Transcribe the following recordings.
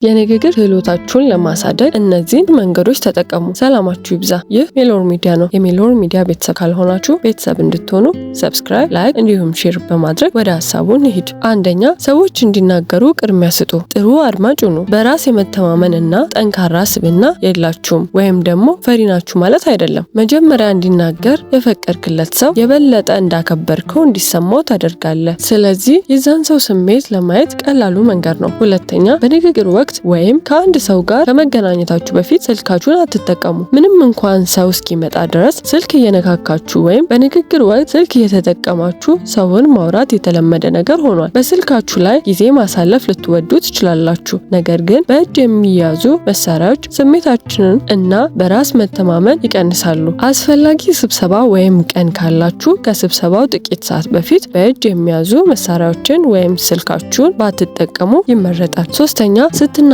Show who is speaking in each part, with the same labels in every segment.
Speaker 1: የንግግር ክህሎታችሁን ለማሳደግ እነዚህን መንገዶች ተጠቀሙ። ሰላማችሁ ይብዛ። ይህ ሜሎር ሚዲያ ነው። የሜሎር ሚዲያ ቤተሰብ ካልሆናችሁ ቤተሰብ እንድትሆኑ ሰብስክራይብ፣ ላይክ እንዲሁም ሼር በማድረግ ወደ ሀሳቡ እንሂድ። አንደኛ፣ ሰዎች እንዲናገሩ ቅድሚያ ስጡ። ጥሩ አድማጭ ሁኑ። በራስ የመተማመን እና ጠንካራ ስብዕና የላችሁም ወይም ደግሞ ፈሪ ናችሁ ማለት አይደለም። መጀመሪያ እንዲናገር የፈቀድክለት ሰው የበለጠ እንዳከበርከው እንዲሰማው ታደርጋለህ። ስለዚህ የዛን ሰው ስሜት ለማየት ቀላሉ መንገድ ነው። ሁለተኛ፣ በንግግር ወቅት ወይም ከአንድ ሰው ጋር ከመገናኘታችሁ በፊት ስልካችሁን አትጠቀሙ። ምንም እንኳን ሰው እስኪመጣ ድረስ ስልክ እየነካካችሁ ወይም በንግግር ወቅት ስልክ እየተጠቀማችሁ ሰውን ማውራት የተለመደ ነገር ሆኗል። በስልካችሁ ላይ ጊዜ ማሳለፍ ልትወዱ ትችላላችሁ። ነገር ግን በእጅ የሚያዙ መሳሪያዎች ስሜታችንን እና በራስ መተማመን ይቀንሳሉ። አስፈላጊ ስብሰባ ወይም ቀን ካላችሁ ከስብሰባው ጥቂት ሰዓት በፊት በእጅ የሚያዙ መሳሪያዎችን ወይም ስልካችሁን ባትጠቀሙ ይመረጣል። ሶስተኛ፣ ስትናገሩ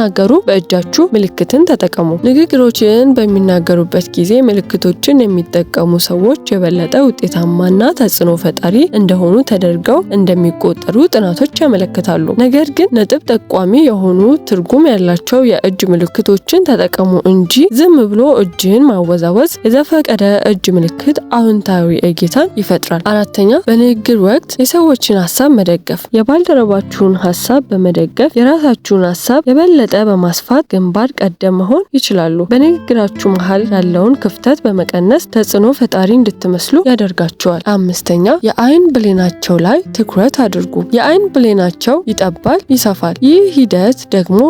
Speaker 1: በእጃችሁ ምልክትን ተጠቀሙ። ንግግሮችን በሚናገሩበት ጊዜ ምልክቶችን የሚጠቀሙ ሰዎች የበለጠ ውጤታማና ተጽዕኖ ፈጣሪ እንደሆኑ ተደርገው እንደሚቆጠሩ ጥናቶች ያመለክታሉ። ነገር ግን ነጥብ ጠቋሚ የሆኑ ትርጉም ያላቸው የእጅ ምልክቶችን ተጠቀሙ እንጂ ዝም ብሎ እጅን ማወዛወዝ የዘፈቀደ እጅ ምልክት አዎንታዊ እይታን ይፈጥራል። አራተኛ፣ በንግግር ወቅት የሰዎችን ሀሳብ መደገፍ። የባልደረባችሁን ሀሳብ በመደገፍ የራሳችሁን ሀሳብ የበለጠ በማስፋት ግንባር ቀደም መሆን ይችላሉ። በንግግራችሁ መሃል ያለውን ክፍተት በመቀነስ ተጽዕኖ ፈጣሪ እንድትመስሉ ያደርጋቸዋል። አምስተኛ፣ የአይን ብሌናቸው ላይ ትኩረት አድርጉ። የአይን ብሌናቸው ይጠባል፣ ይሰፋል። ይህ ሂደት ደግሞ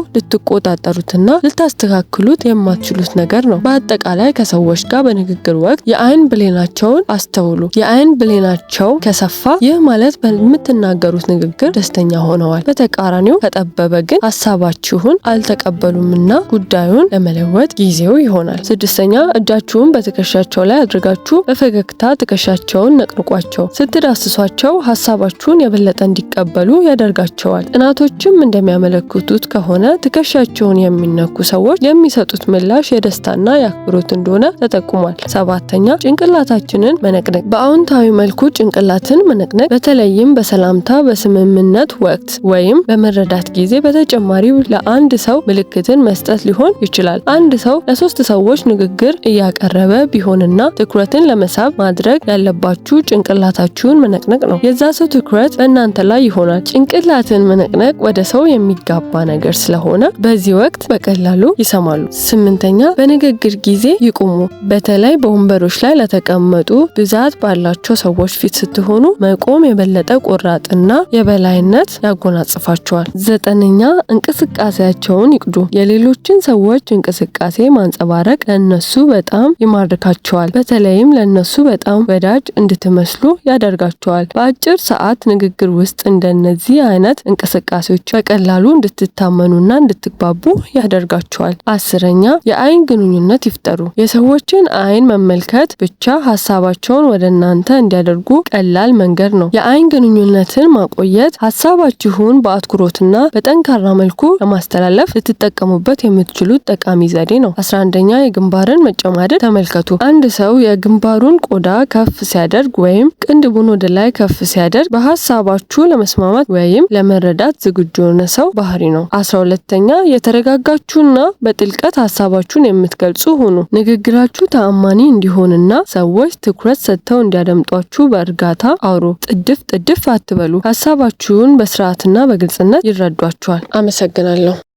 Speaker 1: ልትቆጣጠሩትና ልታስተካክሉት የማትችሉት ነገር ነው። በአጠቃላይ ከሰዎች ጋር በንግግር ወቅት የአይን ብሌናቸውን አስተውሉ። የአይን ብሌናቸው ከሰፋ ይህ ማለት በምትናገሩት ንግግር ደስተኛ ሆነዋል። በተቃራኒው ከጠበበ ግን ሀሳባችሁን አልተቀበሉምና ጉዳዩን ለመለወጥ ጊዜው ይሆናል። ስድስተኛ፣ እጃችሁን በትከሻቸው ላይ አድርጋችሁ በፈገግታ ትከሻቸውን ነቅንቋቸው። ስትዳስሷቸው ሀሳባችሁን የበለጠ እንዲቀበሉ ያደርጋቸዋል። ጥናቶችም እንደሚያመለክቱት ከሆነ ትከሻቸውን የሚነኩ ሰዎች የሚሰጡት ምላሽ የደስታና የአክብሮት እንደሆነ ተጠቁሟል። ሰባተኛ፣ ጭንቅላታችንን መነቅነቅ። በአዎንታዊ መልኩ ጭንቅላትን መነቅነቅ በተለይም በሰላምታ በስምምነት ወቅት ወይም በመረዳት ጊዜ በተጨማሪው ለአንድ ሰው ምልክትን መስጠት ሊሆን ይችላል። አንድ ሰው ለሶስት ሰዎች ንግግር እያቀረበ ቢሆንና ትኩረትን ለመሳብ ማድረግ ያለባችሁ ጭንቅላታችሁን መነቅነቅ ነው። የዛ ሰው ትኩረት በእናንተ ላይ ይሆናል። ጭንቅላትን መነቅነቅ ወደ ሰው የሚጋባ ነገር ስለሆነ በዚህ ወቅት በቀላሉ ይሰማሉ። ስምንተኛ፣ በንግግር ጊዜ ይቁሙ። በተለይ በወንበሮች ላይ ለተቀመጡ ብዛት ባላቸው ሰዎች ፊት ስትሆኑ መቆም የበለጠ ቆራጥና የበላይነት ያጎናጽፋቸዋል። ዘጠነኛ፣ እንቅስቃሴያቸውን ይቅዱ። የሌሎችን ሰዎች እንቅስቃሴ ማንጸባረቅ ለነሱ በጣም ይማርካቸዋል። በተለይም ለነሱ በጣም ወዳጅ እንድትመስሉ ያደርጋቸዋል። በአጭር ሰዓት ንግግር ውስጥ እንደነዚህ አይነት እንቅስቃሴዎች በቀላሉ እንድትታመኑና እንድትግባቡ ያደርጋቸዋል። አስረኛ፣ የአይን ግንኙነት ይፍጠሩ። የሰዎችን አይን መመልከት ብቻ ሀሳባቸውን ወደ እናንተ እንዲያደርጉ ቀላል መንገድ ነው። የአይን ግንኙነትን ማቆየት ሀሳባችሁን በአትኩሮትና በጠንካራ መልኩ ለማስተላለፍ ልትጠቀሙበት የምትችሉት ጠቃሚ ዘዴ ነው። 11ኛ፣ የግንባርን መጨማደድ ተመልከቱ። አንድ ሰው የግንባሩን ቆዳ ከፍ ሲያደርግ ወይም ቅንድቡን ወደ ላይ ከፍ ሲያደርግ በሀሳባችሁ ለመስማማት ወይም ለመረዳት ዝግጁ የሆነ ሰው ባህሪ ነው። 12ኛ፣ የተረጋጋችሁና በጥልቀት ሀሳባችሁን የምትገልጹ ሁኑ። ንግግራችሁ ተአማኒ እንዲሆንና ሰዎች ትኩረት ሰጥተው እንዲያደምጧችሁ በእርጋታ አውሩ። ጥድፍ አትበሉ። ሀሳባችሁን በስርዓትና በግልጽነት ይረዷችኋል። አመሰግናለሁ።